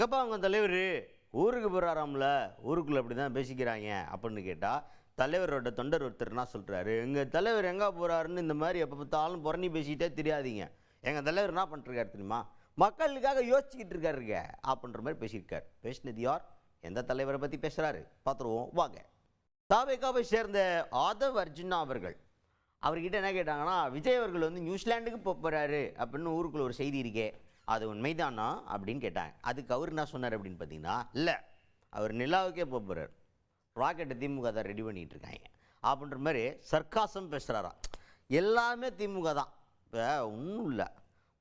எங்கப்பா அவங்க தலைவர் ஊருக்கு போகிறாராம்ல, ஊருக்குள்ளே அப்படி தான் பேசிக்கிறாங்க அப்படின்னு கேட்டால், தலைவரோட தொண்டர் ஒருத்தர் என்ன சொல்கிறாரு, எங்கள் தலைவர் எங்கே போகிறாருன்னு இந்த மாதிரி எப்போ பார்த்தாலும் புறணி பேசிக்கிட்டே தெரியாதீங்க. எங்கள் தலைவர் என்ன பண்ணிருக்காரு தெரியுமா, மக்களுக்காக யோசிச்சுக்கிட்டு இருக்காருங்க அப்படின்ற மாதிரி பேசியிருக்கார். பேசினது யார், எந்த தலைவரை பற்றி பேசுகிறாரு பார்த்துருவோம் வாங்க. தாவேகாவை சேர்ந்த ஆதவ் அர்ஜுனா அவர்கள், அவர்கிட்ட என்ன கேட்டாங்கன்னா, விஜய் அவர்கள் வந்து நியூசிலாண்டுக்கு போகிறாரு அப்படின்னு ஊருக்குள்ள ஒரு செய்தி இருக்கே, அது உண்மைதானா அப்படின்னு கேட்டாங்க. அதுக்கு அவர் என்ன சொன்னார் அப்படின்னு பார்த்தீங்கன்னா, இல்லை அவர் நிலாவுக்கே போகிறார், ராக்கெட்டை திமுக தான் ரெடி பண்ணிகிட்டு இருக்காங்க அப்படின்ற மாதிரி சர்க்காசம் பேசுகிறாராம். எல்லாமே திமுக தான். இப்போ ஒன்றும் இல்லை,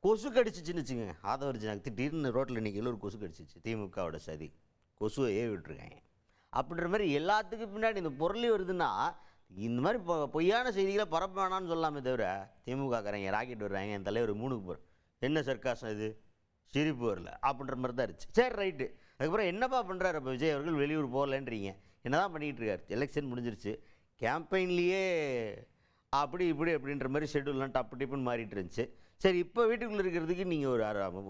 கொசு கடிச்சிச்சுன்னு வச்சுக்கோங்க, ஆதவர்ஜனாக்கு திடீர்னு ரோட்டில் இன்றைக்கி ஒரு கொசு கடிச்சிச்சு, திமுகவோட சதி கொசுவை ஏவி விட்டுருக்காங்க அப்படின்ற மாதிரி எல்லாத்துக்கும் பின்னாடி இந்த பொருளே வருதுன்னா, இந்த மாதிரி பொய்யான செய்திகளை பரப்ப வேணான்னு சொல்லாமே தவிர, திமுகக்காரங்க ராக்கெட் வர்றாங்க, என் தலைவர் 3க்கு போகிறேன், என்ன சர்க்காசம் இது, சிரிப்பு வரல அப்படின்ற மாதிரி தான் இருந்துச்சு. சரி ரைட்டு. அதுக்கப்புறம் என்னப்பா பண்ணுறாரு இப்போ விஜய் அவர்கள், வெளியூர் போகலன்றீங்க, என்ன தான் பண்ணிகிட்டு இருக்காரு, எலெக்ஷன் முடிஞ்சிருச்சு, கேம்பெயின்லேயே அப்படி இப்படி அப்படின்ற மாதிரி ஷெட்யூல்லாம் டப்பு டிப்புன்னு மாறிட்டு இருந்துச்சு. சரி இப்போ வீட்டுக்குள்ளே இருக்கிறதுக்கு நீங்கள்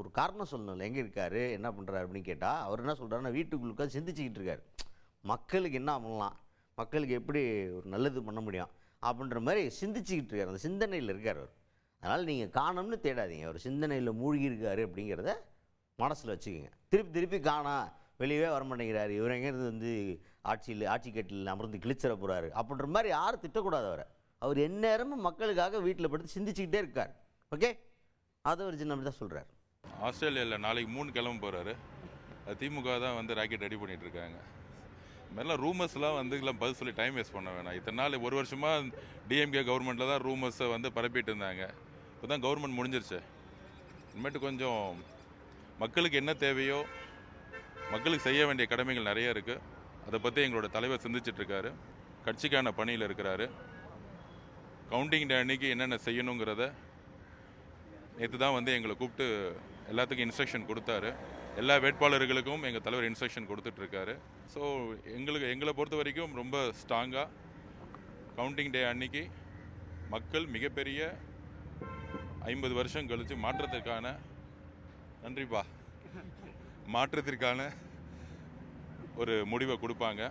ஒரு காரணம் சொல்லணும்ல, எங்கே இருக்கார் என்ன பண்ணுறாரு அப்படின்னு கேட்டால், அவர் என்ன சொல்கிறாருன்னா, வீட்டுக்குள்ளுக்காக சிந்திச்சிக்கிட்டு இருக்கார், மக்களுக்கு என்ன பண்ணலாம், மக்களுக்கு எப்படி ஒரு நல்லது பண்ண முடியும் அப்படின்ற மாதிரி சிந்திச்சுக்கிட்டு இருக்கார், அந்த சிந்தனையில் இருக்கார் அவர். அதனால் நீங்கள் காணோம்னு தேடாதீங்க, அவர் சிந்தனையில் மூழ்கி இருக்கார் அப்படிங்கிறத மனசில் வச்சுக்கோங்க. திருப்பி காணா வெளியே வர மாட்டேங்கிறாரு, இவர் எங்கேருந்து வந்து ஆட்சி கட்டில் அமர்ந்து கிழிச்சிட போகிறாரு அப்படின்ற மாதிரி யாரும் திட்டக்கூடாது அவரை. அவர் எந்நேரமும் மக்களுக்காக வீட்டில் படுத்து சிந்திச்சுக்கிட்டே இருக்கார். ஓகே, அதை ஒரு சின்ன தான் சொல்கிறார். ஆஸ்திரேலியாவில் நாளைக்கு 3 கிளம்ப போகிறாரு, அது திமுக தான் வந்து ராக்கெட் ரெடி பண்ணிகிட்டு இருக்காங்க. மாதிரிலாம் ரூமர்ஸ்லாம் வந்து எல்லாம் பதில் சொல்லி டைம் வேஸ்ட் பண்ண வேணாம். இத்தனை நாள் ஒரு வருஷமாக டிஎம்கே கவர்மெண்ட்டில் தான் ரூமர்ஸை வந்து பரப்பிட்டு இருந்தாங்க. இப்போ தான் கவர்மெண்ட் முடிஞ்சிருச்சு. இனிமேட்டு கொஞ்சம் மக்களுக்கு என்ன தேவையோ, மக்களுக்கு செய்ய வேண்டிய கடமைகள் நிறைய இருக்குது, அதை பற்றி எங்களோட தலைவர் சிந்திச்சிட்ருக்காரு. கட்சிக்கான பணியில் இருக்கிறாரு. கவுண்டிங் டே அன்னைக்கு என்னென்ன செய்யணுங்கிறத நேற்று தான் வந்து எங்களை கூப்பிட்டு எல்லாத்துக்கும் இன்ஸ்ட்ரக்ஷன் கொடுத்தாரு. எல்லா வேட்பாளர்களுக்கும் எங்கள் தலைவர் இன்ஸ்ட்ரக்ஷன் கொடுத்துட்ருக்காரு. ஸோ எங்களை பொறுத்த வரைக்கும் ரொம்ப ஸ்ட்ராங்காக கவுண்டிங் டே அன்னைக்கு மக்கள் மிகப்பெரிய 50 வருஷம் கழித்து மாற்றத்திற்கான ஒரு முடிவை கொடுப்பாங்க.